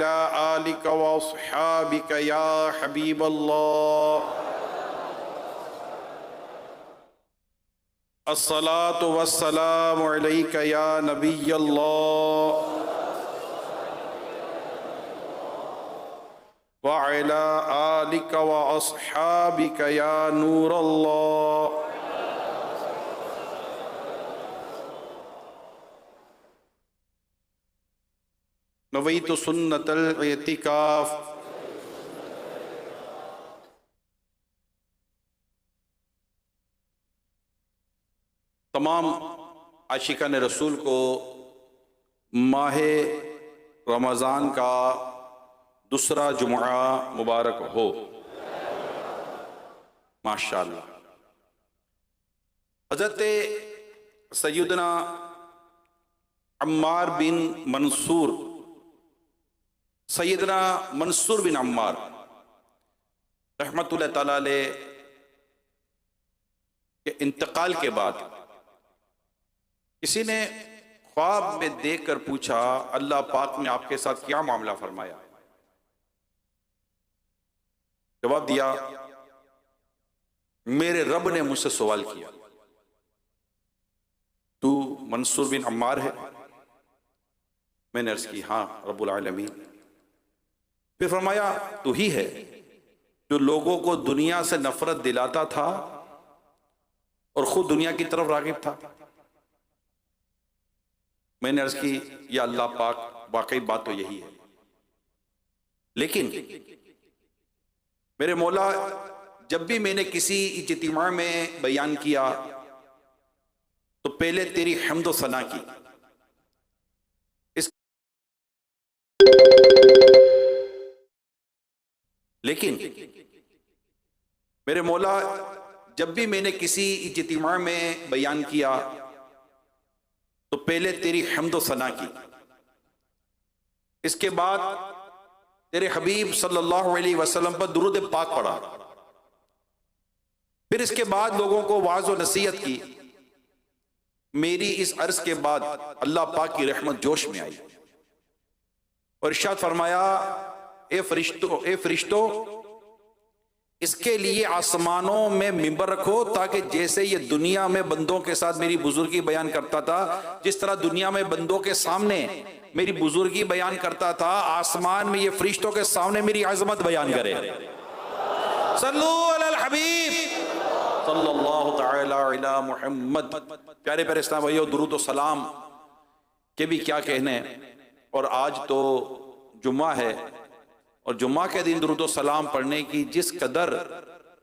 आलिका व अस्हाबिका या हबीब अल्लाह। अस्सलातु वस्सलामु अलैका या नबी अल्लाह व अला आलिका व अस्हाबिका या नूर अल्लाह। नवैतु सुन्नतल इतिकाफ। तमाम आशिकान रसूल को माह रमज़ान का दूसरा जुम्आ मुबारक हो। माशाअल्लाह। हज़रत सैयदना अम्मार बिन मंसूर, सैयदना मंसूर बिन अम्मार रहमतुल्लाह ताला अलैह के इंतकाल के बाद किसी ने ख्वाब में देखकर पूछा, अल्लाह पाक ने आपके साथ क्या मामला फरमाया? जवाब दिया, मेरे रब ने मुझसे सवाल किया, तू मंसूर बिन अम्मार है? मैंने अर्ज की, हाँ रब्बुल आलमीन। फिर फरमाया, तू ही है जो लोगों को दुनिया से नफरत दिलाता था और खुद दुनिया की तरफ रागिब था? मैंने अर्ज की, या अल्लाह पाक, वाकई बात तो यही है, लेकिन मेरे मौला, जब भी मैंने किसी इज्तिमा में बयान किया तो पहले तेरी हम्द व सना की, लेकिन मेरे मौला, जब भी मैंने किसी इज्तिमा में बयान किया तो पहले तेरी हम्द व सना की, इसके बाद तेरे हबीब सल्लल्लाहु अलैहि वसल्लम पर दुरूद पाक पढ़ा, फिर इसके बाद लोगों को वाज़ व नसीहत की। मेरी इस अर्ज के बाद अल्लाह पाक की रहमत जोश में आई और इरशाद फरमाया, ए फरिश्तों, इसके लिए आसमानों में मिंबर रखो, ताकि जैसे ये दुनिया में बंदों के साथ मेरी बुजुर्गी बयान करता था, जिस तरह दुनिया में बंदों के सामने मेरी बुजुर्गी बयान करता था, आसमान में ये फरिश्तों के सामने मेरी अजमत बयान करे। सल्लु अलल हबीब सल्लल्लाहु तआला अला मुहम्मद। प्यारे प्यारे इस्लाम भाइयों, दुरूद व सलाम के भी क्या कहने। और आज तो जुम्मा है और जुम्मा के दिन दुरूद व सलाम पढ़ने की जिस कदर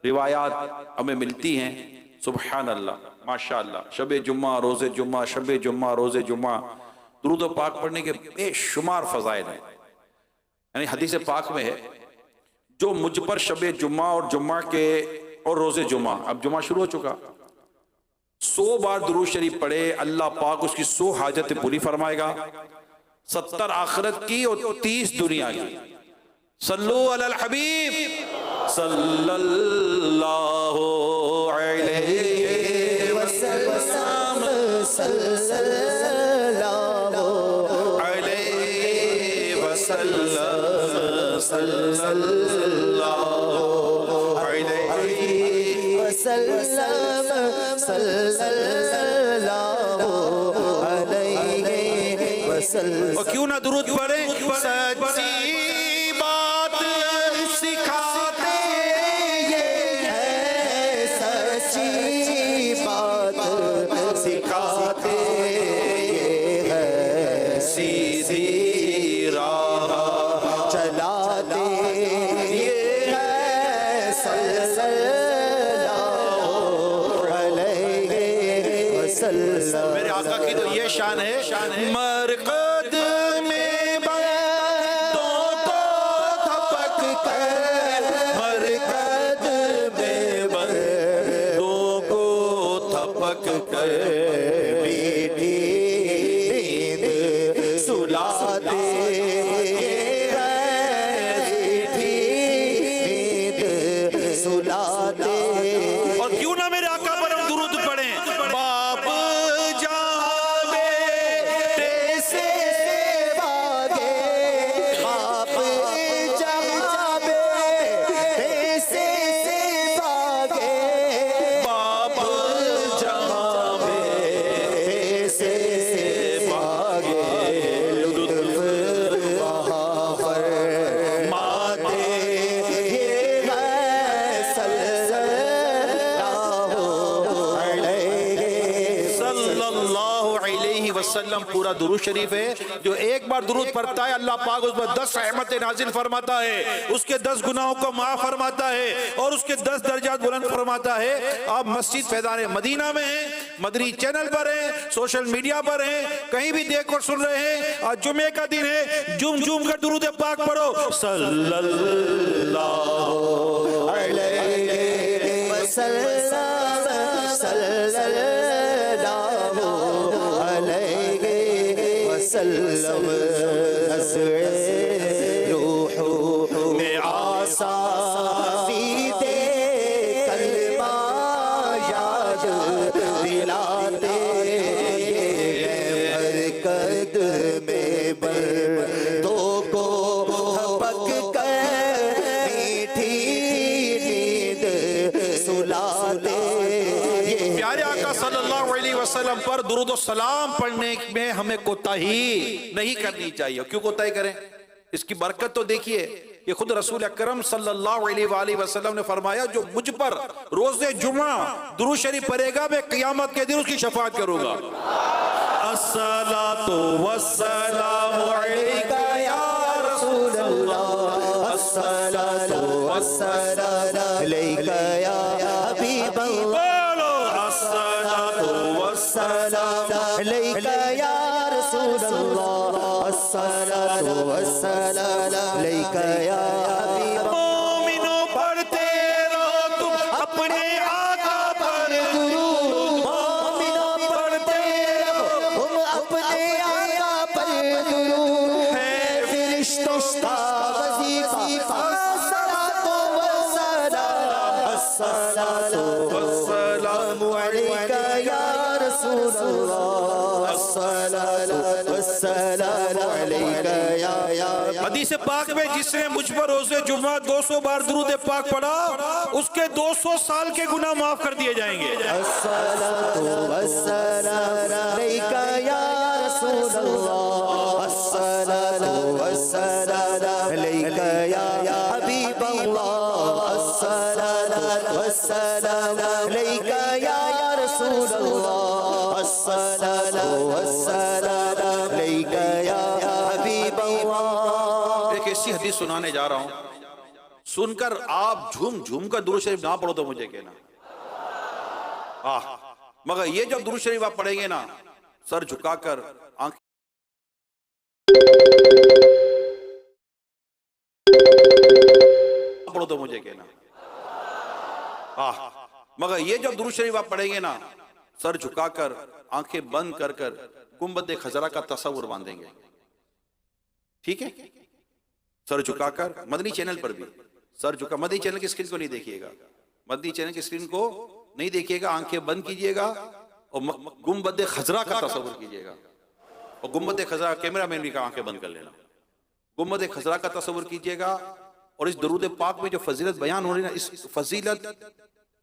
रिवायात हमें मिलती हैं, सुबहान अल्लाह, माशाअल्लाह। शब जुम्मा, रोज़े जुम्मा, शब जुम्मा, रोज़े जुम्मा, दुरूद व पाक पढ़ने के बेशुमार फजाइल हैं। यानी हदीस पाक में है, जो मुझ पर शब जुम्मा और जुम्मा के और रोज़े जुम्मा, अब जुम्मा शुरू हो चुका, 100 बार दुरूद शरीफ पढ़े, अल्लाह पाक उसकी 100 हाजतें पूरी फरमाएगा, 70 आखिरत की और 30 दुनिया की। सल्लु अलल हबीब सल्लल्लाहु अलैहि वसल्लम, सल्लल्लाहु अलैहि वसल्लम, सल्लल्लाहु अलैहि वसल्लम, सल्लल्लाहु अलैहि वसल्लम। और क्यों ना दुरूद पढ़े? सच्ची बात सिखाते ये है, सच्ची बात सिखाते ये है, सीधी राह चलाते ये है, सल्लल्लाहु अलैहि वसल्लम। मेरे आका की तो ये शान है, मरकद में बंदों को थपक कर, मरकद में बंदों को थपक कर मीठी नींद सुलाते हैं, मीठी नींद सुलाते। और क्यों ना मेरे आका पर हम दुरूद पढ़ें? बाप जावे से वसल्लम पूरा दुरूद शरीफ है। जो एक बार दुरूद पढ़ता है अल्लाह पाक उस पर 10 रहमतें नाजिल फरमाता है, उसके 10 गुनाहों को माफ फरमाता है और उसके 10 दर्जात बुलंद फरमाता है। आप मस्जिद फैज़ान मदीना में हैं, मदनी चैनल पर हैं, सोशल मीडिया पर हैं, कहीं भी देख कर सुन रहे हैं। आज जुमे का दिन है, जुम जुम कर दुरूद पाक पढ़ो। सल्लल्लाहु अलैहि वसल्लम, सल्लल्लाहु अलैहि वसल्लम, रूह में आसा दीदे कलमा याद दिलाते बरकत में बर्दों को पक कर मीठी नींद सुलाते। प्यारे आका सल्लल्लाहु अलैहि वसल्लम पर दुरूद और सलाम पढ़ने में हमें कोताही नहीं करनी चाहिए। क्यों कोताही करें? इसकी बरकत तो देखिए, ये खुद रसूल अकरम सल्लल्लाहु अलैहि वसल्लम ने फरमाया, जो मुझ पर रोज़े जुमा दुरूद शरीफ पढ़ेगा मैं क़यामत के दिन उसकी शफाअत करूंगा। अस्सलातु वस्सलामु अलैका या रसूलल्लाह, अस्सलातु वस्सलामु अलैका या हबीबल्लाह, अस्सलातु वस्सलामु अलैका या रसूलल्लाह, अस्सलातु वस्सलामु अलैका या हबीबल्लाह। मोमिनो पढ़ते रहो तुम अपने आका पर दुरूद, मोमिनो पढ़ते रहो तुम अपने आका पर दुरूद, है फरिश्तों का वजीफा अस्सलातु वस्सलाम, अस्सलातु वस्सलामु अलैका या रसूलल्लाह, अस्सलातु वस्सलामु अलैका या। हदीस पाक में जिसने मुझ पर रोज़े जुमा 200 बार दुरूद पाक पढ़ा उसके 200 साल के गुनाह माफ कर दिए जाएंगे। अस्सलातु वस्सलामु अलैका या रसूलल्लाह, अस्सलातु वस्सलामु अलैका या हबीबल्लाह, अस्सलातु वस्सलामु अलैका या रसूलल्लाह, अस्सलातु वस्सलामु अलैका या हबीबल्लाह। एक ऐसी हदीस सुनाने जा रहा हूं, सुनकर आप झूम झूम कर दुरूद शरीफ ना पढ़ो तो मुझे कहना। मगर ये जब दुरूद शरीफ आप पढ़ेंगे ना, सर झुकाकर आंख पढ़ो तो मुझे कहना। मगर ये जब दुरूद शरीफ आप पढ़ेंगे ना, सर झुकाकर आंखें बंद कर कर गुंबद खजरा का तस्वुर बांधेंगे। ठीक है? सर झुकाकर मदनी चैनल पर भी सर झुका, मदनी चैनल की स्क्रीन को नहीं देखिएगा, मदनी चैनल की स्क्रीन को नहीं देखिएगा, आंखें बंद कीजिएगा और गुंबद खजरा का तस्वुर कीजिएगा। और गुंबद खजरा, कैमरा मैन भी का आंखें बंद कर लेना, गुंबद खजरा का तस्वुर कीजिएगा। और इस दुरूद पाक में जो फजीलत बयान हो रही है ना, इस फजीलत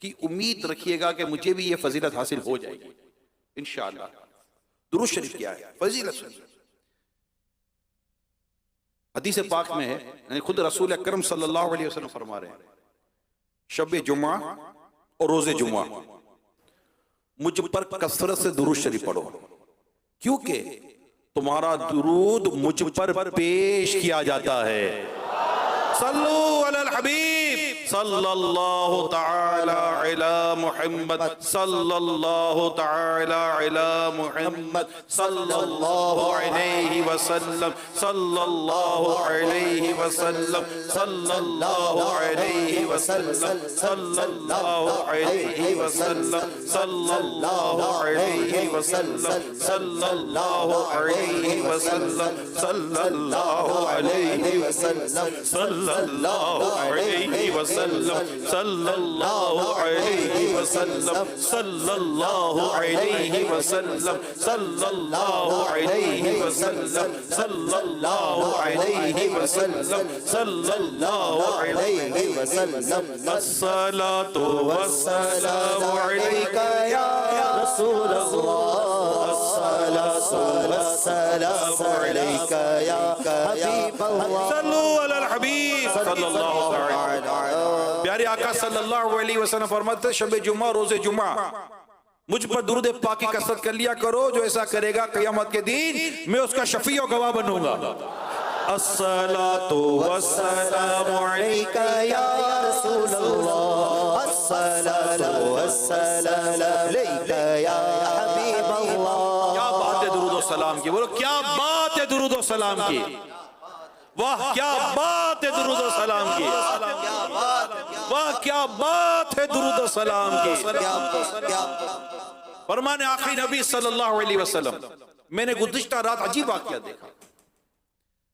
की उम्मीद रखिएगा कि मुझे भी ये फजीलत हासिल हो जाएगी इंशाअल्लाह। दुरूद शरीफ क्या है, फजीलत सुनिए। हदीस पाक में है, यानी खुद रसूल अकरम सल्लल्लाहु अलैहि वसल्लम फरमा रहे हैं, शब जुमा और रोजे जुमा मुझ पर कसरत से दुरूद शरीफ पढ़ो, क्योंकि तुम्हारा दुरूद मुझ पर पेश किया जाता है। सल्लु अलल हबीब सल्लल्लाहु तआला अला मुहम्मद, सल्लल्लाहु तआला अला मुहम्मद, सल्लल्लाहु अलैहि वसल्लम, सल्लल्लाहु अलैहि वसल्लम, सल्लल्लाहु अलैहि वसल्लम, सल्लल्लाहु अलैहि वसल्लम, सल्लल्लाहु अलैहि वसल्लम, सल्लल्लाहु अलैहि वसल्लम, सल्लल्लाहु अलैहि वसल्लम, सल्लल्लाहु अलैहि वसल्लम, सल्लल्लाहु अलैहि वसल्लम, सल्लल्लाहु अलैहि वसल्लम, सल्लल्लाहु अलैहि वसल्लम, सल्लल्लाहु अलैहि वसल्लम, सल्लल्लाहु अलैहि वसल्लम। अस्सलातु वस्सलामु अलैका या रसूलल्लाह, अस्सलातु वस्सलामु अलैका या हबीबल्लाह, सल्लु अलल हबीब सल्लल्लाहु अलैहि। प्यारे आका सल्लल्लाहु अलैहि वसल्लम फरमाते, शब जुमा रोजे जुमा मुझ पर दुरूद पाक की कसरत कर लिया करो, जो ऐसा करेगा क़यामत के दिन मैं उसका शफी और गवाह बनूंगा। अस्सलातु वस्सलामु अलैका या रसूलल्लाह, अस्सलातु वस्सलामु अलैका या हबीबल्लाह। क्या बात है दुरूद और सलाम की, बोलो क्या बात है दुरूद और सलाम की, वाह क्या बात है दुरूद और सलाम की, वाह क्या बात है दुरूद और सलाम की। फरमाने आखिरी नबी सल्लल्लाहु अलैहि वसल्लम, मैंने गुज़िश्ता रात अजीब वाक़या देखा।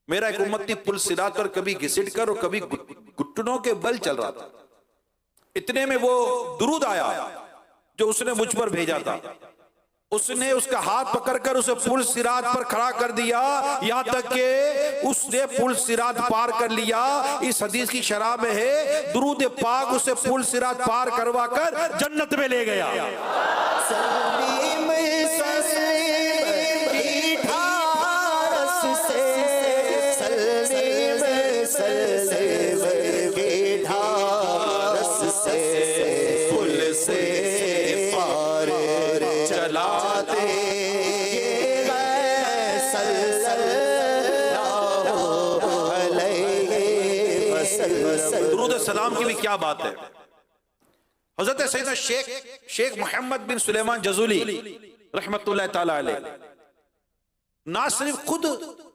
मेरा एक उम्मती पुल सिरात पर कभी घिसट कर और कभी घुटनों के बल चल रहा था। इतने में वो दुरूद आया जो उसने मुझ पर भेजा था। उसने उसका हाथ पकड़कर उसे पुल सिरात पर खड़ा कर दिया, यहां तक कि उसने पुल सिरात पार कर लिया। इस हदीस की शरह में है दुरूद पाक उसे पुल सिरात पार करवा कर जन्नत में ले गया। दुरूद सलाम की भी क्या बात है। हजरत सैयदना शेख मोहम्मद बिन सुलेमान जज़ूली रहमतुल्लाह ताला अलैह ना सिर्फ खुद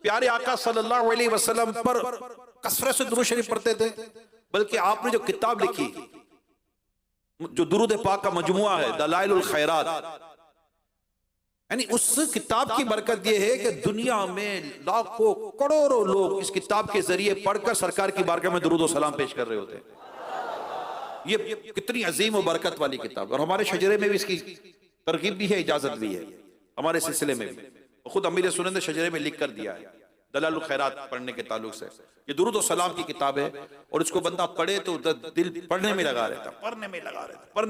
प्यारे आका सल्लल्लाहु अलैहि वसल्लम पर कसरत से दुरूद शरीफ पढ़ते थे, बल्कि आपने जो किताब लिखी जो दुरूद पाक का मजमुआ है दलाइलुल खैरात, यानी उस किताब की बरकत यह है कि दुनिया में लाखों करोड़ों लोग इस किताब के जरिए पढ़कर सरकार की बारगाह में दुरूद और सलाम पेश कर रहे होते हैं। ये कितनी अजीम और बरकत वाली किताब, और हमारे शजरे में भी इसकी तरगीब भी है, इजाजत भी है हमारे सिलसिले में भी। खुद अमीर सुन्नत ने शजरे में लिख कर दिया है दलाइलुल खैरात पढ़ने के ताल्लुक से। ये दुरूद और सलाम की किताब है, और इसको बंदा पढ़े तो दिल पढ़ने में लगा रहता है, पढ़ने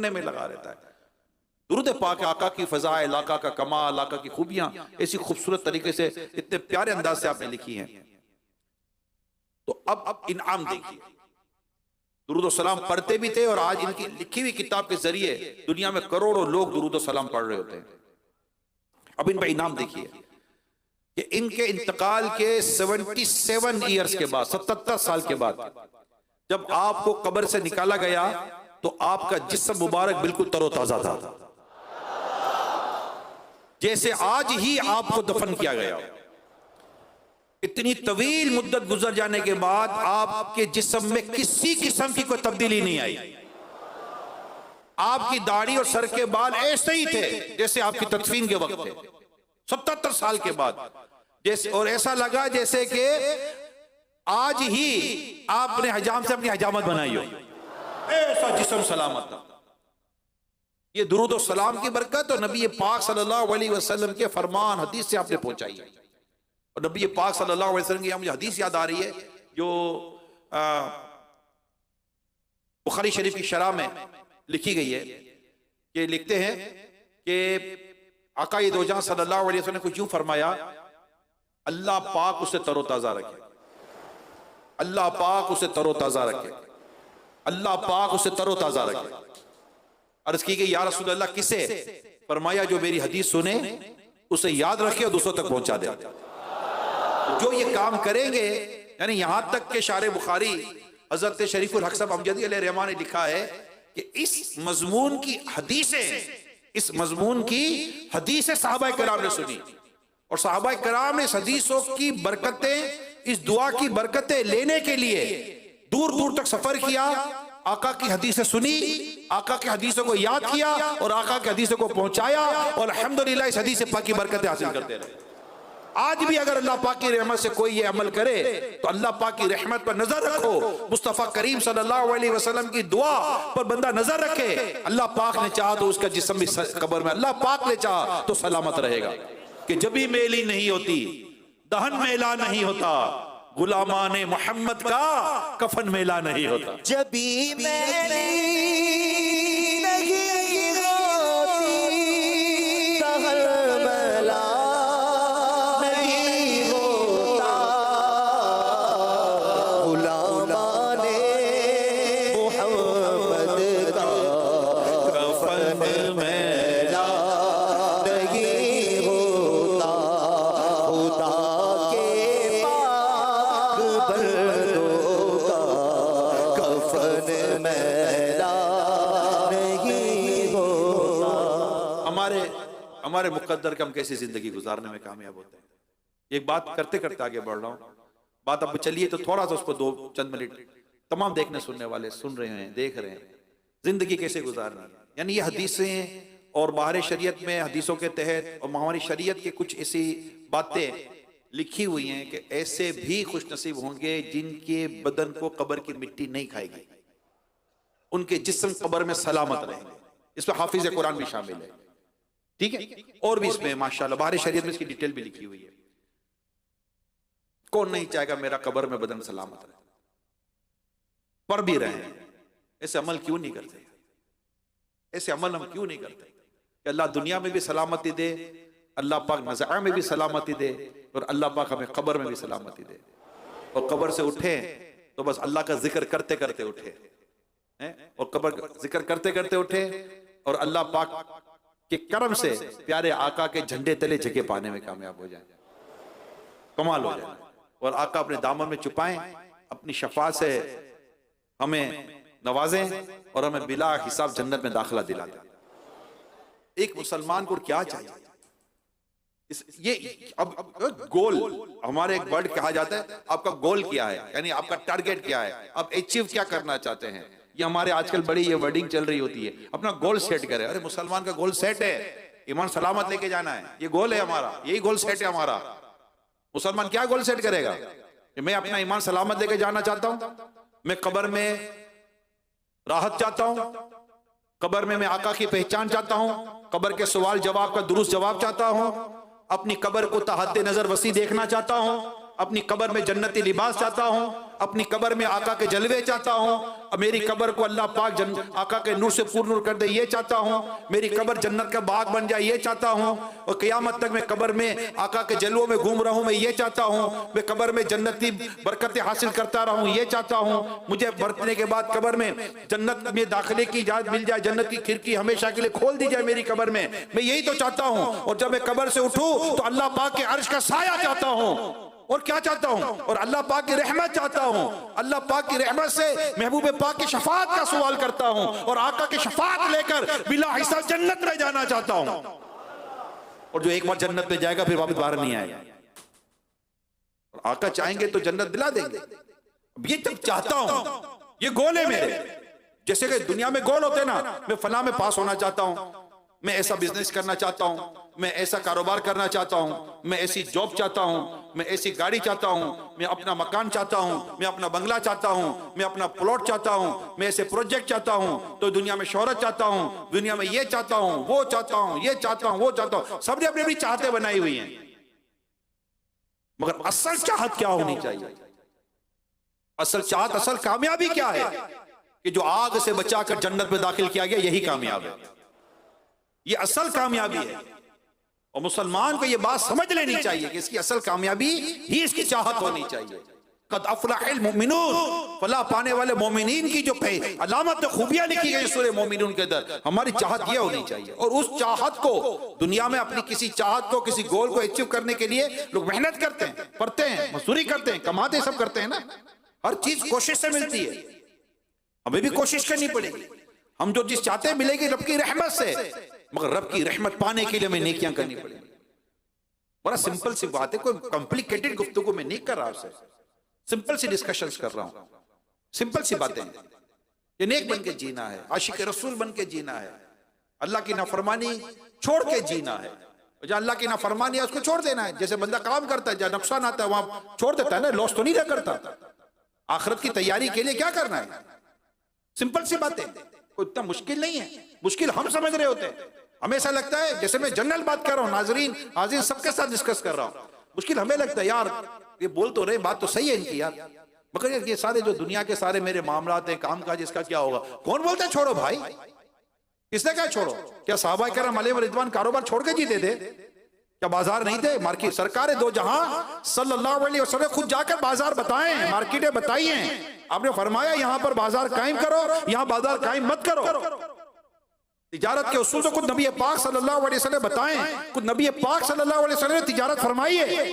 में लगा रहता है। दुरूद पाक आका की फ़ज़ाइल, आका का कमाल, आका की खूबियां ऐसी खूबसूरत तरीके से इतने प्यारे अंदाज से आपने लिखी हैं। तो अब इनाम देखिए, दुरूद और सलाम पढ़ते भी थे और आज इनकी लिखी हुई किताब के जरिए दुनिया में करोड़ों लोग दुरूद और सलाम पढ़ रहे होते हैं। अब इन पर इनाम देखिए कि इनके इंतकाल के 77 ईयर्स के बाद, 77 साल के बाद जब आपको कब्र से निकाला गया तो आपका जिस्म मुबारक बिल्कुल तरोताजा था, जैसे आज ही आपको दफन किया गया। इतनी तवील मुद्दत गुजर जाने के बाद आपके जिस्म में किसी किस्म की कोई तब्दीली नहीं आई। आपकी दाढ़ी और सर के बाल ऐसे ही थे जैसे आपकी तदफीन के वक्त थे 77 साल के बाद, जैसे, और ऐसा लगा जैसे कि आज ही आपने हजाम से अपनी हजामत बनाई हो, ऐसा जिस्म सलामत था। ये दुरूद और सलाम की बरकत और नबी पाक सल्लल्लाहु अलैहि वसल्लम के फरमान हदीस से आपने पहुंचाई है। और नबी पाक सल्लल्लाहु अलैहि वसल्लम की मुझे हदीस याद आ रही है जो बुखारी शरीफ की शरह में लिखी गई है कि लिखते हैं कि आका ये दो जहां सल्लल्लाहु अलैहि वसल्लम ने कुछ यूं फरमाया, अल्लाह पाक उसे तरोताजा रखे, अल्लाह पाक उसे तरोताजा रखे, अल्लाह पाक उसे तरोताजा रखे। अर्ज की गई या रसूल अल्लाह किसे? फरमाया जो मेरी हदीस सुने उसे याद रखे और दूसरों तक पहुंचा दे। जो ये काम करेंगे, यानी यहां तक के शारे बुखारी हजरत शरीफुल हक साहब अमजदी अलैहि रहमान ने लिखा है कि इस मजमून की हदीसें सहाबा कराम ने सुनी, और सहाबा कराम ने इस हदीसों की बरकतें, इस दुआ की बरकतें लेने के लिए दूर दूर तक सफर किया, आका की हदीसें सुनी, आका की हदीसों को याद किया और आका की हदीसों को पहुंचाया, और अल्हम्दुलिल्लाह इस हदीस पाक की बरकतें हासिल करते रहे। आज भी अगर अल्लाह पाक की रहमत से कोई ये अमल करे तो अल्लाह पाक की रहमत पर नजर रखो, मुस्तफा करीम सल्लल्लाहु अलैहि वसल्लम की दुआ पर बंदा नजर रखे। अल्लाह पाक ने चाहा तो उसका जिस्म भी कब्र में, अल्लाह पाक ने चाहा तो सलामत रहेगा। कि जबी मेली नहीं होती, दहन मेला नहीं होता, गुलामाने मोहम्मद का कफन मेला नहीं होता। जबी मेली नहीं होती, दहन मेला नहीं होता, गुलामाने मोहम्मद का कफन मेला मर्दों का कफन मैला नहीं होता। हमारे मुकद्दर का हम कैसी जिंदगी गुजारने में कामयाब होते हैं। एक बात करते करते आगे बढ़ रहा हूं, बात अब चलिए तो थोड़ा सा उसको चंद मिनट तमाम देखने सुनने वाले सुन रहे हैं, देख रहे हैं जिंदगी कैसे गुजारनी है। यानी ये हदीसें और बाहर शरीयत में हदीसों के तहत और हमारी शरीयत के कुछ ऐसी बातें लिखी हुई हैं कि ऐसे भी खुश नसीब होंगे जिनके बदन को कब्र की मिट्टी नहीं खाएगी, उनके जिस्म कब्र में सलामत रहेंगे। इसमें हाफिज कुरान भी शामिल है, ठीक है, और भी इसमें माशाल्लाह बाहर शरीयत में इसकी डिटेल भी लिखी हुई है। कौन नहीं चाहेगा मेरा कब्र में बदन सलामत रहे, पर भी रहे। ऐसे अमल क्यों नहीं करते? ऐसे अमल हम क्यों नहीं करते कि अल्लाह दुनिया में भी सलामती दे, अल्लाह पाक नज़ा में भी सलामती दे, और अल्लाह पाक हमें कब्र में भी सलामती दे। और कब्र से उठे तो बस अल्लाह का जिक्र करते करते उठे हैं, और कब्र का जिक्र करते करते उठे, और अल्लाह पाक के करम से प्यारे आका के झंडे तले जगह पाने में कामयाब हो जाए, कमाल हो जाए। और आका अपने दामन में छुपाएं, अपनी शफाअत से हमें नवाजें और हमें बिला हिसाब जन्नत में दाखिला दिला दें। एक मुसलमान को क्या चाहिए? ये अब गोल, हमारे एक वर्ड कहा जाता है, आपका गोल क्या है, यानी आपका टारगेट क्या है, आप अचीव क्या करना चाहते हैं। ये हमारे आजकल बड़ी ये वर्डिंग चल रही होती है, अपना गोल सेट करें। अरे मुसलमान का गोल सेट है, ईमान सलामत लेके जाना है, ये गोल है हमारा, यही गोल सेट है हमारा। मुसलमान क्या गोल सेट करेगा कि मैं अपना ईमान सलामत लेके जाना चाहता हूं, मैं कब्र में राहत चाहता हूं, कब्र में मैं आका की पहचान चाहता हूं, कब्र के सवाल जवाब का दुरुस्त जवाब चाहता हूं, अपनी कब्र को तहद्दे नजर वसी देखना चाहता हूं, अपनी कब्र में जन्नती लिबास चाहता हूं, अपनी कब्र में आका के जलवे चाहता हूं, मेरी कब्र को अल्लाह पाक आका के नूर से पूर्ण नूर कर दे, ये चाहता हूं, मेरी कब्र जन्नत का बाग बन जाए, ये चाहता हूं, और क़यामत तक मैं कब्र में आका के जलवों में घूम रहा हूं, मैं ये चाहता हूं, मैं कब्र में जन्नती बरकतें हासिल करता रहूं, ये चाहता हूं, मुझे मरने के बाद कब्र में जन्नत में दाखिले की इजाजत मिल जाए, जन्नत की खिड़की हमेशा के लिए खोल दी जाए मेरी कब्र में, मैं यही तो चाहता हूं। और जब मैं कब्र से उठूं तो अल्लाह पाक के अर्श का साया चाहता हूं, और क्या चाहता हूं, और अल्लाह पाक की रहमत चाहता हूं, अल्लाह पाक की रहमत से महबूब पाक की शफाअत का सवाल करता हूं, और आका की शफाअत लेकर बिला हिसाब जन्नत में जाना चाहता हूं। और जो एक बार जन्नत में जाएगा फिर वापस बाहर नहीं आएगा, और आका चाहेंगे तो जन्नत दिला देंगे। ये तब चाहता हूं, ये गोल है मेरे। जैसे कि दुनिया में गोल होते ना, मैं फला में पास होना चाहता हूं, मैं ऐसा बिजनेस करना चाहता हूं, मैं ऐसा कारोबार करना चाहता हूं, मैं ऐसी जॉब चाहता हूं, मैं ऐसी गाड़ी चाहता हूं, मैं अपना मकान चाहता हूं, मैं अपना बंगला चाहता हूं, मैं अपना प्लॉट चाहता हूं, मैं ऐसे प्रोजेक्ट चाहता हूं, तो दुनिया में शोहरत चाहता हूं, दुनिया में ये चाहता हूं, वो चाहता हूं, ये चाहता हूं, वो चाहता हूं। सबने अपनी अपनी चाहते बनाई हुई हैं, मगर असल चाहत क्या होनी चाहिए? असल चाहत, असल कामयाबी क्या है? कि जो आग से बचाकर जन्नत में दाखिल किया गया, यही कामयाब है, ये असल कामयाबी है। और मुसलमान को ये बात समझ लेनी चाहिए कि इसकी असल कामयाबी ही इसकी चाहत होनी चाहिए। कद अफलहल मुमिनून, फलाह पाने वाले मोमिनीन की जो अलामत खूबियां लिखी गई सूरह मोमिनून के अंदर, हमारी चाहत ये होनी चाहिए। और उस चाहत को दुनिया में अपनी किसी चाहत को, किसी गोल को अचीव करने के लिए लोग मेहनत करते हैं, पढ़ते हैं, मजदूरी करते हैं, कमाते सब करते हैं ना, हर चीज कोशिश से मिलती है, हमें भी कोशिश करनी पड़ेगी। हम जो चीज चाहते हैं मिलेगी रब की रहमत से, मगर रब की रहमत पाने के लिए हमें नेकियां करनी पड़ेगी। बड़ा सिंपल सी बात है, कोई कॉम्प्लिकेटेड गुफ्तगू में नहीं कर रहा आपसे, सिंपल सी डिस्कशंस कर रहा हूं, सिंपल सी बातें। ये नेक बन के जीना है, आशिक रसूल बन के जीना है, अल्लाह की नाफरमानी छोड़ के जीना है। जहां अल्लाह की नाफरमानी है उसको छोड़ देना है। जैसे बंदा काम करता है, जहां नुकसान आता है वहां छोड़ देता है ना, लॉस तो नहीं रह करता। आखिरत की तैयारी के लिए क्या करना है, सिंपल सी बातें, कोई इतना मुश्किल नहीं है। मुश्किल हम समझ रहे होते हैं, हमें ऐसा लगता है जैसे मैं जनरल बात कर रहा हूं, नाजरीन हाजिर सबके साथ डिस्कस कर रहा हूं। मुश्किल हमें लगता है यार ये बोल तो रहे, बात तो सही है इनकी यार, मगर यार ये सारे जो दुनिया के सारे मेरे मामलात हैं, काम काज, इसका क्या होगा? कौन बोलता है छोड़ो भाई, किसने क्या छोड़ो? क्या साहबा करम अलैहिम रिदवान कारोबार छोड़ के जीते थे? क्या बाजार नहीं थे? मार्केट सरकार दो जहां सल्लल्लाहु अलैहि वसल्लम खुद जाकर बाजार बताएं, मार्केटें बताई हैं। आपने फरमाया यहां पर बाजार कायम करो, यहां बाजार कायम मत करो। तिजारत के उसूल तो खुद नबी पाक सल्लल्लाहु अलैहि वसल्लम बताएं, खुद नबी पाक सल्लल्लाहु अलैहि वसल्लम ने तिजारत फरमाई है।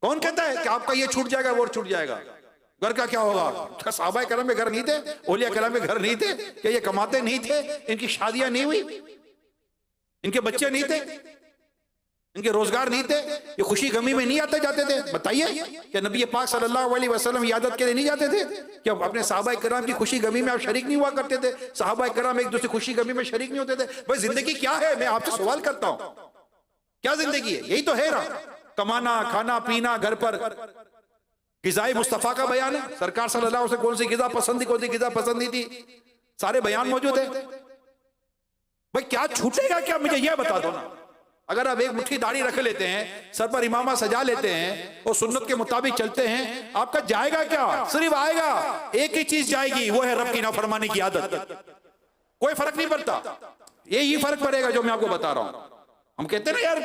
कौन कहता है कि आपका ये छूट जाएगा वो छूट जाएगा? घर का क्या होगा? क्या सहाबा करम में घर नहीं थे? औलिया करम में घर नहीं थे? क्या ये कमाते नहीं थे? इनकी शादियां नहीं हुई? इनके बच्चे नहीं थे? इनके रोजगार नहीं थे? ये खुशी गमी में नहीं आते जाते थे? बताइए, क्या नबी पाक सल्लल्लाहु अलैहि वसल्लम इयादत के लिए नहीं जाते थे? क्या अपने सहाबा करम की खुशी गमी में आप शरीक नहीं हुआ करते थे? सहाबा करम एक दूसरे खुशी गमी में शरीक नहीं होते थे? भाई जिंदगी क्या है? मैं आपसे सवाल करता हूं, क्या जिंदगी है? यही तो है ना, कमाना, खाना पीना, घर पर गिज़ाए मुस्तफ़ा का बयान है। सरकार सल्लल्लाहु अलैहि वसल्लम कौन सी गिज़ा पसंद थी, कौन सी गिज़ा पसंद नहीं थी, सारे बयान मौजूद है। भाई क्या छूटेगा क्या, मुझे यह बता दो ना। अगर आप एक मुट्ठी दाढ़ी रख लेते हैं, सर पर इमामा सजा लेते हैं और सुन्नत के मुताबिक चलते हैं, आपका जाएगा क्या? सिर्फ आएगा एक ही चीज जाएगी, वो है रब की नाफरमानी की आदत। कोई फर्क नहीं पड़ता, यही फर्क पड़ेगा जो मैं आपको बता रहा हूं। हम कहते हैं ना यार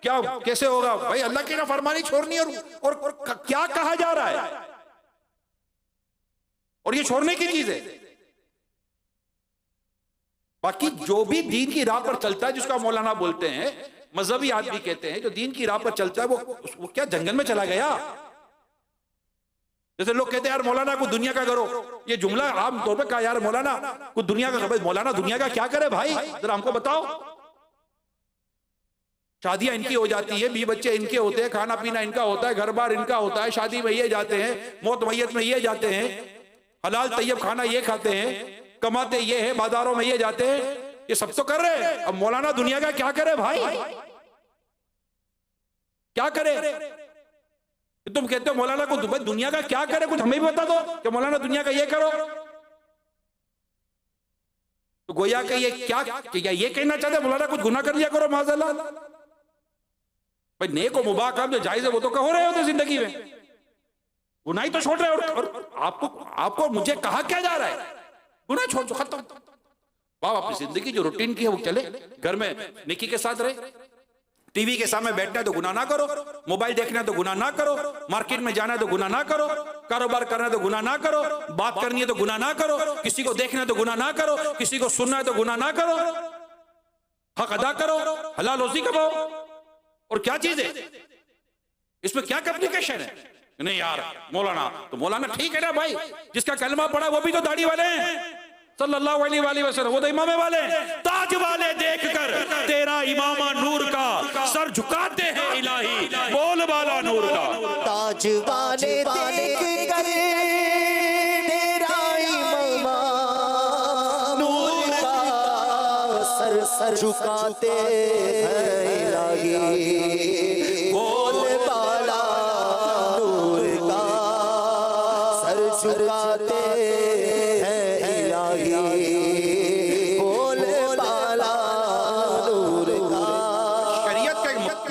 क्या कैसे होगा? भाई अल्लाह की नाफरमानी छोड़नी और क्या कहा जा रहा है, और ये छोड़ने की चीज है। बाकी जो भी दीन की राह पर चलता है, जिसका मौलाना बोलते हैं, मजहबी आदमी कहते हैं, जो दीन की राह पर चलता है वो क्या जंगल में चला गया? जैसे लोग कहते हैं यार मौलाना को दुनिया का करो, ये जुमला आमतौर पर कहा यार मौलाना को दुनिया का, मौलाना दुनिया का क्या करे भाई, जरा हमको बताओ। शादियां इनकी हो जाती है, 20 बच्चे इनके होते हैं, खाना पीना इनका होता है, घर बार इनका होता है, शादी में ये जाते हैं, मौत मैयत में ये जाते हैं, हलाल तैयब खाना ये खाते हैं, कमाते ये है, बाजारों में ये जाते हैं, ये सब तो कर रहे हैं। अब मौलाना दुनिया का क्या करे भाई, क्या करे? तुम कहते हो मौलाना को दुनिया का क्या करे, कुछ हमें भी बता दो कि मौलाना दुनिया का ये करो। तो गोया कि ये क्या ये कहना चाहते मौलाना कुछ गुनाह कर लिया करो माज़अल्लाह? भाई नेक और मुबाह काम जो जायज है वो तो कहो रहे होते जिंदगी में, गुनाह ही तो छोड़ रहे हो। और आपको मुझे कहा क्या जा रहा है? गुनाह छोड़ दो, खत्म। वाह, अपनी जिंदगी जो रूटीन की है वो चले, घर में नेकी के साथ रहे, टीवी के सामने बैठना है तो गुनाह ना करो, मोबाइल देखना है तो गुनाह ना करो, मार्केट में जाना है तो गुनाह ना करो, कारोबार करना है तो गुनाह ना करो, बात करनी है तो गुनाह ना करो, किसी को देखना है तो गुनाह ना करो, किसी को सुनना है तो गुनाह ना करो, हक अदा करो, हलाल रोजी कमाओ। और क्या चीज है इसमें, क्या कम्युनिकेशन है? नहीं यार मौलाना तो मौलाना ठीक है ना भाई, जिसका कलमा पड़ा वो भी तो दाढ़ी वाले हैं सल्लल्लाहु अलैहि वसल्लम, वो तो इमामे वाले, ताज वाले देखकर तेरा इमामा नूर का सर झुकाते हैं इलाही, बोल वाला नूर का। ताज वाले देखकर तेरा इमामा नूर का सर झुकाते हैं इलाही, बोल वाला नूर का सर झुकाते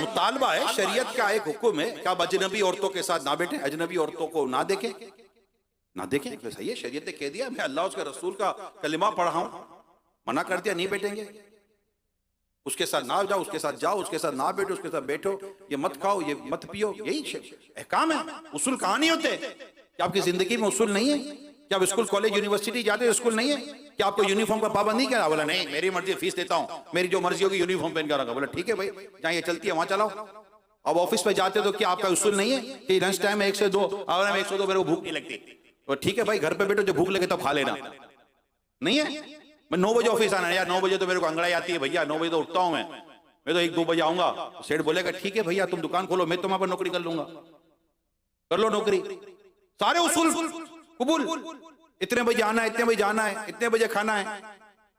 मुतालबा है, शरीयत का एक हुक्म है कि आप अजनबी औरतों के साथ ना बैठे, अजनबी औरतों को ना देखें, ना देखें। तो सही है, शरीयत ने कह दिया, मैं अल्लाह उसके रसूल का कलिमा पढ़ा हूं, मना कर दिया नहीं बैठेंगे, उसके साथ ना जाओ, उसके साथ जाओ, उसके साथ ना बैठो, उसके साथ बैठो, ये मत खाओ, ये मत पियो, यही अहकाम है। उसूल कहाँ नहीं होते? क्या आपकी जिंदगी में उसूल नहीं है? क्या आप स्कूल कॉलेज यूनिवर्सिटी जाते हो, स्कूल नहीं है? क्या आपको यूनिफॉर्म का पाबंद नहीं किया? बोला नहीं, मेरी मर्जी, फीस देता हूं, मेरी जो मर्जी होगी यूनिफॉर्म पहन कर रखा। बोला ठीक है भाई, जहां ये चलती है वहां चलाओ। अब ऑफिस पे जाते तो क्या आपका उसूल नहीं है कि लंच टाइम में 1 से 2, और 1 से 2 मेरे को भूख नहीं लगती? तो ठीक है भाई, घर पे बैठो, जो भूख लगे तो खा लेना। नहीं है मैं 9 बजे ऑफिस आना है यार, 9 बजे तो मेरे को अंगड़ाई आती है भैया, 9 बजे तो उठता हूं मैं तो 1-2 बजे आऊंगा। सेठ बोलेगा ठीक है भैया तुम दुकान खोलो, मैं तुम्हारे पर नौकरी कर लूंगा, कर लो नौकरी। सारे उसूल कबूल, इतने बजे आना है, इतने बजे जाना है, इतने बजे खाना है।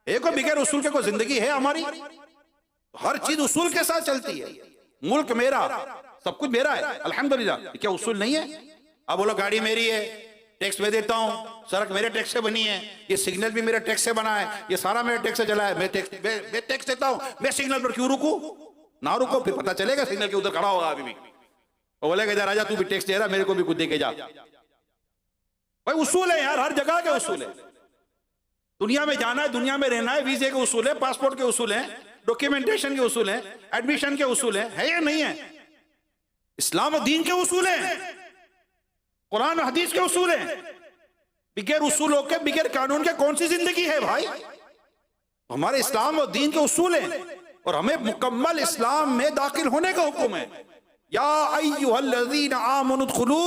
एक बगैर उसूल के कोई जिंदगी है हमारी? हर चीज उसूल के साथ चलती है। मुल्क मेरा, सब कुछ मेरा है अल्हम्दुलिल्लाह, क्या उसूल नहीं है? अब बोलो गाड़ी मेरी है, टैक्स मैं देता हूं, सड़क मेरे टैक्स से बनी है, ये सिग्नल भी मेरे टैक्स से बना है, ये सारा मेरे टैक्स से चला है, मैं टैक्स देता हूं, मैं सिग्नल पर क्यों रुकूं? ना रुको, फिर पता चलेगा सिग्नल के उधर खड़ा होगा अभी भी, और बोलेगा राजा तू भी टैक्स दे रहा, मेरे को भी कुछ दे के जा। भाई उसूल है यार, हर जगह के उसूल है। दुनिया में जाना है, दुनिया में रहना है, वीजे के उसूल है, पासपोर्ट के उसूल है, डॉक्यूमेंटेशन के उसूल है, एडमिशन के उसूल है या नहीं है? इस्लाम और दीन के उसूल है, कुरान और हदीस के उसूल है। बिगैर उसूलों के, बिगैर कानून के कौन सी जिंदगी है भाई? हमारे इस्लाम और दीन के उसूल हैं और हमें मुकम्मल इस्लाम में दाखिल होने का हुक्म है। या अय्युहल्लज़ीना आमनु उदखुलू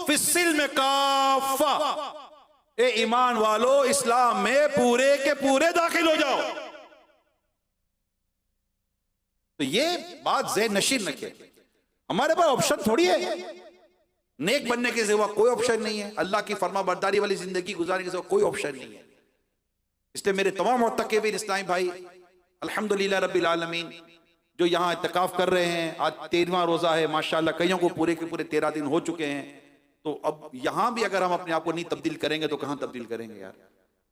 फिस्सिल्म काफ़ा, ए ईमान वालो इस्लाम में पूरे के पूरे दाखिल हो जाओ। तो ये बात ज़हन नशीन रखे, हमारे पास ऑप्शन थोड़ी है, नेक बनने के सिवा कोई ऑप्शन नहीं है, अल्लाह की फर्मा बरदारी वाली जिंदगी गुजारने के सिवा कोई ऑप्शन नहीं है। इसलिए मेरे तमाम मुत्तक़िबीन इस्लामी भाई अल्हम्दुलिल्लाह रब्बिल आलमीन जो यहाँ इत्तिकाफ कर रहे हैं, आज 13वां रोजा है माशाल्लाह, कईयों को पूरे के पूरे 13 दिन हो चुके हैं। तो अब यहाँ भी अगर हम अपने आप को नहीं तब्दील करेंगे तो कहाँ तब्दील करेंगे यार।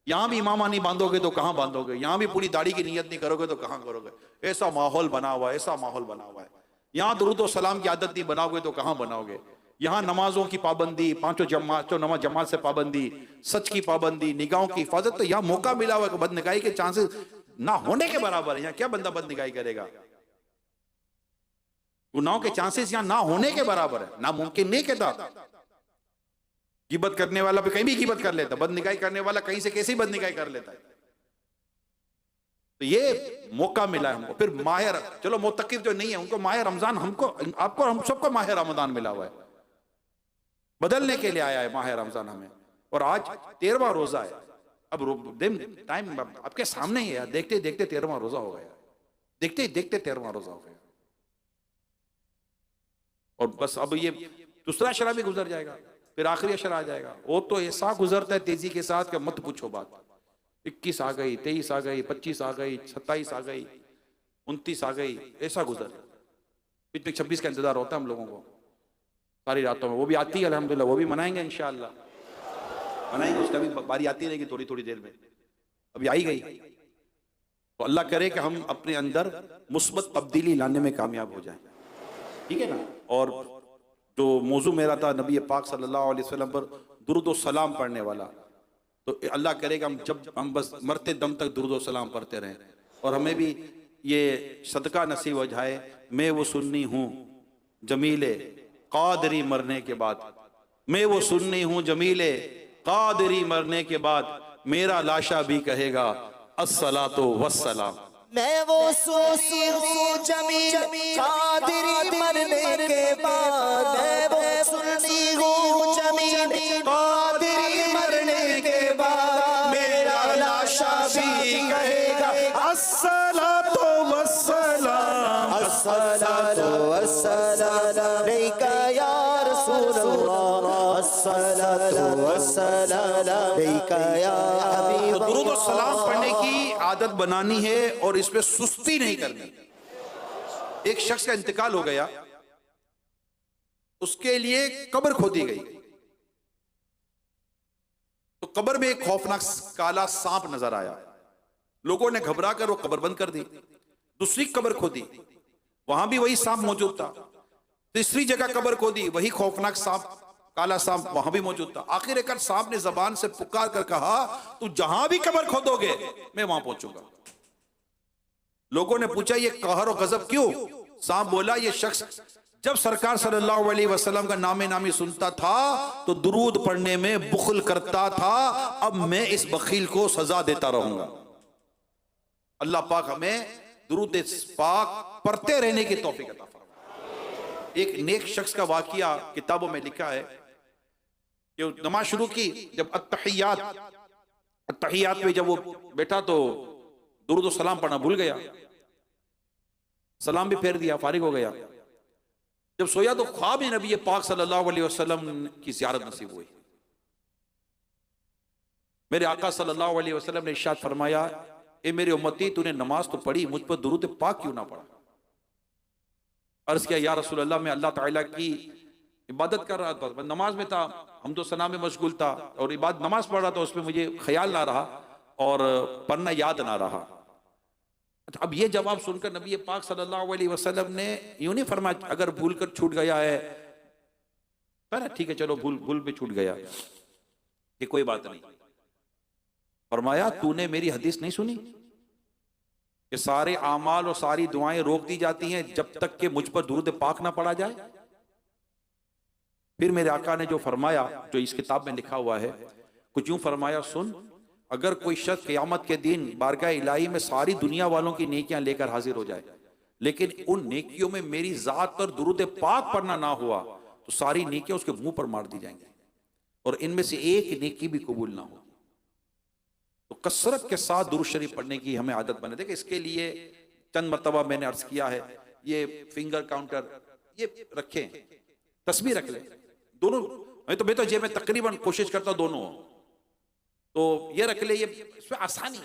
यहाँ भी इमामा नहीं बांधोगे तो कहाँ बांधोगे, यहाँ भी पूरी दाढ़ी की नियत नहीं करोगे तो कहाँ करोगे। ऐसा माहौल बना हुआ है, ऐसा माहौल बना हुआ है। यहाँ दुरूद और सलाम की आदत नहीं बनाओगे तो कहाँ बनाओगे। यहाँ नमाजों की पाबंदी, पांचों नमाज जमात से पाबंदी, सच की पाबंदी, निगाहों की हिफाजत, तो यहाँ मौका मिला हुआ है। बदनिगाही के चांसेस ना होने के बराबर है। यहाँ क्या बंदा बदनिगाही करेगा, गुनाहों के चांसेस यहाँ ना होने के बराबर है, ना मुमकिन नहीं कहता। गिबत करने वाला भी कहीं भी गिबत कर लेता, बदनिगाही करने वाला कहीं से कैसे बदनिगाही कर लेता है। तो ये मौका मिला है हमको। फिर माह, चलो मुत्तकिफ जो नहीं है उनको माह रमजान, हमको आपको हम सबको माह रमजान मिला हुआ है, बदलने के लिए आया है माह रमजान हमें। और आज 13वां रोजा है। अब दिन टाइम आपके सामने ही है, देखते देखते 13वां रोजा हो गया, देखते देखते 13वां रोजा हो गया। और बस अब ये दूसरा अशरा भी गुजर जाएगा, फिर आखिरी अशरा आ जाएगा। वो तो ऐसा गुजरता है तेजी के साथ कि मत पूछो बात। 21 आ गई, 23 आ गई, 25 आ गई, 27 आ गई, 29 आ गई, ऐसा गुजर। बीच में 26 का इंतजार होता है हम लोगों को सारी रातों में। वो भी आती है अल्हम्दुलिल्लाह, वो भी मनाएंगे इंशाअल्लाह, मनाएंगे, उसका भी बारी आती रहेगी थोड़ी थोड़ी देर में। अभी आई गई तो अल्लाह करे कि हम अपने अंदर मुस्बत तब्दीली लाने में कामयाब हो जाए, ठीक है ना। और जो मौजू मेरा था नबी पाक सल्लल्लाहु अलैहि वसल्लम पर दुरूद और सलाम पढ़ने वाला, तो अल्लाह करेगा हम बस मरते दम तक दुरूद और सलाम पढ़ते रहें और हमें भी ये सदका नसीब हो जाए। मैं वो सुन्नी हूँ जमीले कादरी मरने के बाद, मैं वो सुन्नी हूँ जमीले कादरी मरने के बाद, मेरा लाशा भी कहेगा अस्सलातो वस्सलाम। मैं वो सुन्नी हूँ जमील कादरी मरने के बाद, मैं वो सुन्नी हूँ जमील कादरी मरने के बाद, मेरा लाशा भी कहेगा अस्सलातो वस्सलाम, अस्सलातो वस्सलाम अलैका या रसूलल्लाह, अस्सलातो वस्सलाम अलैका या हबीब। तो दुरूद और सलाम पढ़ने की आदत बनानी है और इसमें सुस्ती नहीं करनी। एक शख्स का इंतकाल हो गया, उसके लिए कब्र खोदी गई, तो कब्र में एक खौफनाक काला सांप नजर आया। लोगों ने घबरा कर वो कब्र बंद कर दी। दूसरी कब्र खोदी, वहां भी वही सांप मौजूद था। तीसरी जगह कब्र खोदी, वही खौफनाक सांप, काला सांप वहां भी मौजूद था। आखिरकार सांप ने जबान से पुकार कर कहा, तू जहां भी कब्र खोदोगे मैं वहां पहुंचूंगा। लोगों ने पूछा ये कहर और गजब क्यों? सांप बोला ये शख्स जब सरकार सल्लल्लाहु अलैहि वसल्लम का नामे नामी सुनता था तो दुरूद पढ़ने में बुखल करता था, अब मैं इस बखील को सजा देता रहूंगा। अल्लाह पाक हमें दुरूद पाक पढ़ते रहने की तौफीक अता फरमाए। एक नेक शख्स का वाकिया किताबों में लिखा है कि नमाज शुरू की, जब अत्तहियात में जब वो बैठा तो दुरूद और सलाम पढ़ना भूल गया, सलाम भी फेर दिया, फारिग हो गया। जब सोया तो ख्वाब में नबी पाक सल्लल्लाहु अलैहि वसल्लम की ज़ियारत नसीब हुई। मेरे आका सल्लल्लाहु अलैहि वसल्लम ने इरशाद फरमाया, ए मेरे उम्मती तूने नमाज तो पढ़ी, मुझ पर दुरूद पाक क्यों ना पढ़ा? अर्ज किया या रसूल अल्लाह, मैं अल्लाह ताला की इबादत कर रहा था, नमाज में था, हम्दो सना में मशगूल था और नमाज पढ़ रहा था, उसमें मुझे ख्याल ना रहा और पढ़ना याद ना रहा। अब ये जवाब सुनकर नबी पाक सल्लल्लाहु अलैहि वसल्लम ने यूं नहीं फरमाया अगर भूल कर छूट गया है ना, ठीक है चलो भूल में छूट गया, ये कोई बात नहीं। फरमाया तूने मेरी हदीस नहीं सुनी कि सारे आमाल और सारी दुआएं रोक दी जाती हैं जब तक कि मुझ पर दुरूद पाक ना पढ़ा जाए? फिर मेरे आका ने जो फरमाया, जो इस किताब में लिखा हुआ है, कुछ यूं फरमाया, सुन, अगर कोई शख्स क़यामत के दिन बारगाह इलाही में सारी दुनिया वालों की नेकियां लेकर हाजिर हो जाए, लेकिन उन नेकियों में मेरी जात पर दुरूद पाक पढ़ना ना हुआ तो सारी नेकियां उसके मुंह पर मार दी जाएंगी और इनमें से एक नेकी भी कबूल ना हो। तो कसरत के साथ दुरूद शरीफ पढ़ने की हमें आदत बने। देखिए इसके लिए चंद मर्तबा मैंने अर्ज किया है, ये फिंगर काउंटर ये रखें, तस्बीह रख ले दोनों। मैं तो जेब में तकरीबन कोशिश करता हूं दोनों, तो ये रख ले, ये इसमें आसानी।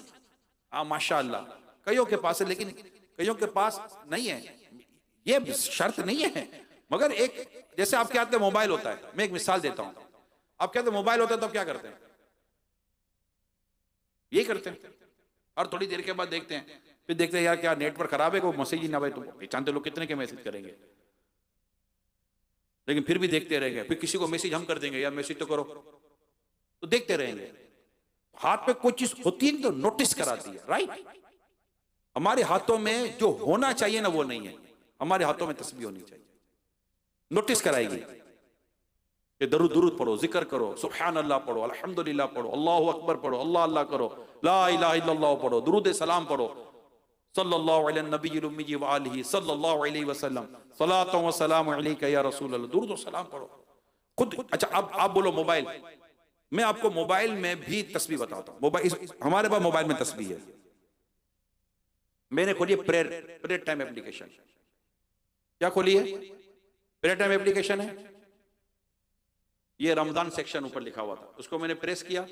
हाँ माशाअल्लाह कईयों के पास है, लेकिन कईयों के पास नहीं है, ये शर्त नहीं है। मगर एक जैसे आपके हाथ में मोबाइल होता है, मैं एक मिसाल देता हूं, आपके हाथ में मोबाइल होता है तो आप क्या करते हैं? ये करते हैं और थोड़ी देर के बाद देखते हैं, फिर देखते हैं यार क्या नेटवर्क खराब है, कोई मैसेज ही ना भाई, तुम पहचानते लोग कितने के मैसेज करेंगे, लेकिन फिर भी देखते रहेंगे। फिर किसी को मैसेज हम कर देंगे, यार मैसेज तो करो, तो देखते रहेंगे। हाथ में कोई चीज होती है तो नोटिस कराती है, राइट? हमारे हाथों में जो होना चाहिए ना वो नहीं है। हमारे हाथों में तस्बीह होनी चाहिए, नोटिस कराएगी कि दरूद दुरूद पढ़ो, जिक्र करो, सुभान अल्लाह पढ़ो, अल्हम्दुलिल्लाह पढ़ो, अल्लाहु अकबर पढ़ो, अल्लाह अल्लाह करो, ला इलाहा इल्लल्लाह पढ़ो, दुरूद सलाम पढ़ो, सल्लल्लाहु अलैहि नबील उम्मी व आलिहि सल्लल्लाहु अलैहि वसल्लम, सलातो व सलाम अलैका या रसूल अल्लाह, दुरूद सलाम पढ़ो खुद। अच्छा अब आप बोलो मोबाइल, मैं आपको मोबाइल में भी तस्बीह बताता हूं। मोबाइल, हमारे पास मोबाइल में तस्बीह है। मैंने खोली प्रेयर टाइम एप्लीकेशन। क्या खोली है? प्रेयर टाइम एप्लीकेशन है। ये रमजान सेक्शन ऊपर लिखा हुआ था, उसको मैंने प्रेस किया।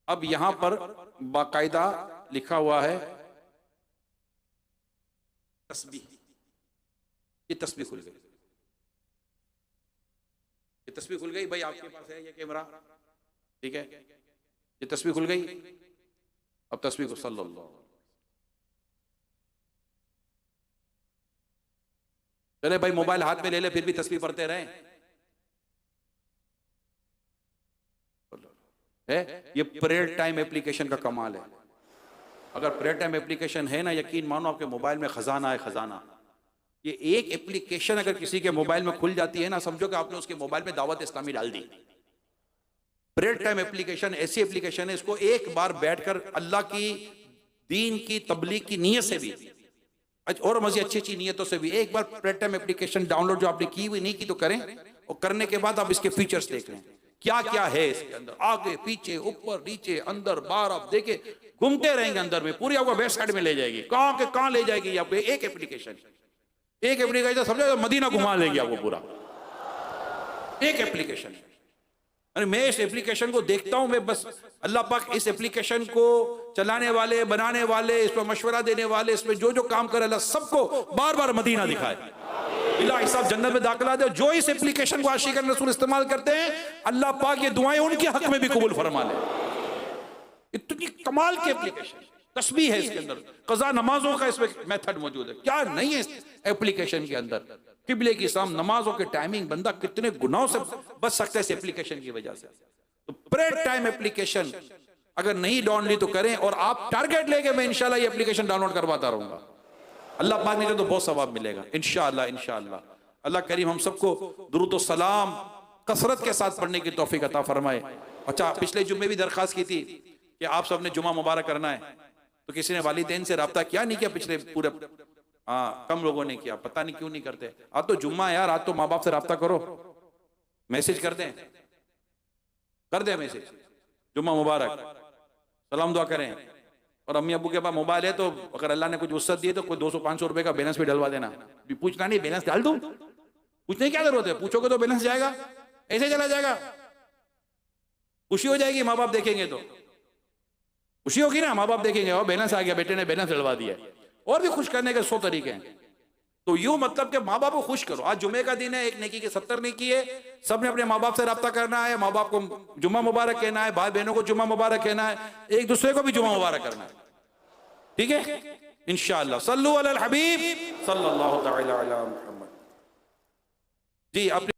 अब यहां पर बाकायदा लिखा हुआ है तस्बीह। ये तस्बीह खुल गई, ये तस्बीह खुल गई। भाई आपके पास है ये कैमरा, ठीक है, ये तस्बीह खुल गई। अब तस्बीह को सल्लल्लाहु, चले भाई मोबाइल हाथ में ले ले, फिर भी तस्बीह पढ़ते रहे है। ये प्रेयर टाइम एप्लीकेशन का कमाल है। अगर प्रेयर टाइम एप्लीकेशन है ना, यकीन मानो आपके मोबाइल में खजाना है, खजाना। ये एक एप्लीकेशन अगर किसी के मोबाइल में खुल जाती है ना, समझो कि आपने उसके मोबाइल में दावत इस्लामी डाल दी। प्रेयर टाइम एप्लीकेशन ऐसी एप्लीकेशन है, इसको एक बार बैठकर अल्लाह की दीन की तबलीग की नीयत से भी और मज़े अच्छी अच्छी नीयतों से भी एक बार प्रेयर टाइम एप्लीकेशन डाउनलोड जो आपने की हुई नहीं की तो करें, और करने के बाद आप इसके फीचर्स देख लें क्या क्या है इसके अंदर, आगे पीछे ऊपर नीचे अंदर बाहर। आप देखे घूमते रहेंगे अंदर में, पूरी आपको वेबसाइट में ले जाएगी, कहां के कहां ले जाएगी आपको। एक एप्लीकेशन समझो मदीना घुमा लेगी आपको पूरा, एक एप्लीकेशन। मैं इस एप्लीकेशन को देखता हूं, मैं बस अल्लाह पाक इस एप्लीकेशन को चलाने वाले, बनाने वाले, इस पर मशवरा देने वाले, इसमें जो जो काम करे अल्लाह सबको बार बार मदीना दिखाए, इला हिसाब जन्नत में दाखिला दे। जो इस एप्लीकेशन को आशिक़ रसूल इस्तेमाल करते हैं, अल्लाह पाक ये दुआएं उनके हक में भी कबूल फरमा ले। इतनी कमाल की एप्लीकेशन, तस्बीह है इसके अंदर, कज़ा नमाजों का इसमें मेथड मौजूद है। क्या नहीं है इस एप्लीकेशन के अंदर? किबले की साम नमाजों के टाइमिंग, बंदा कितने गुनाहों से बच सकता है इस एप्लीकेशन की वजह से। तो प्रेयर टाइम एप्लीकेशन अगर नहीं डाउनलोड ली तो करें, और आप टारगेट लेके मैं इंशाल्लाह ये एप्लीकेशन डाउनलोड करवाता रहूंगा। अल्लाह पाक ने तो बहुत सवाब मिलेगा इंशाअल्लाह। इंशाअल्लाह अल्लाह करीम हम सबको दुरूद व सलाम कसरत के साथ पढ़ने की तौफीक अता फरमाए। अच्छा, पिछले जुम्मे भी दरखास्त की थी कि आप सबने जुमा मुबारक करना है, तो किसी ने वालिदैन से रब्ता किया नहीं किया पिछले पूरे? हाँ, कम लोगों ने किया, पता नहीं क्यों नहीं करते। आज तो जुम्मा यार, आज तो माँ बाप से रब्ता करो, मैसेज कर दें मैसेज, जुम्मा मुबारक, सलाम दुआ करें। और अम्मी अब्बू के पास मोबाइल है तो अगर अल्लाह ने कुछ वसअत दिए तो कोई 200-500 रुपए का बैलेंस भी डलवा देना। पूछना नहीं बैलेंस डाल दूं, पूछने की क्या जरूरत है? पूछोगे तो बैलेंस जाएगा, ऐसे चला जाएगा। खुशी हो जाएगी, माँ बाप देखेंगे तो खुशी होगी ना, माँ बाप देखेंगे और बैलेंस आ गया, बेटे ने बैलेंस डलवा दिया। और भी खुश करने के 100 तरीके हैं। तो यूं मतलब कि माँ बाप को खुश करो। आज जुमे का दिन है, एक नेकी के 70 नेकी है। सबने अपने माँ बाप से रब्ता करना है, माँ बाप को जुम्मा मुबारक कहना है, भाई बहनों को जुम्मा मुबारक कहना है, एक दूसरे को भी जुम्मा मुबारक करना है, ठीक है इंशाअल्लाह। सल्लु अलल हबीब सल्लल्लाहु तआला अला मुहम्मद। जी अपने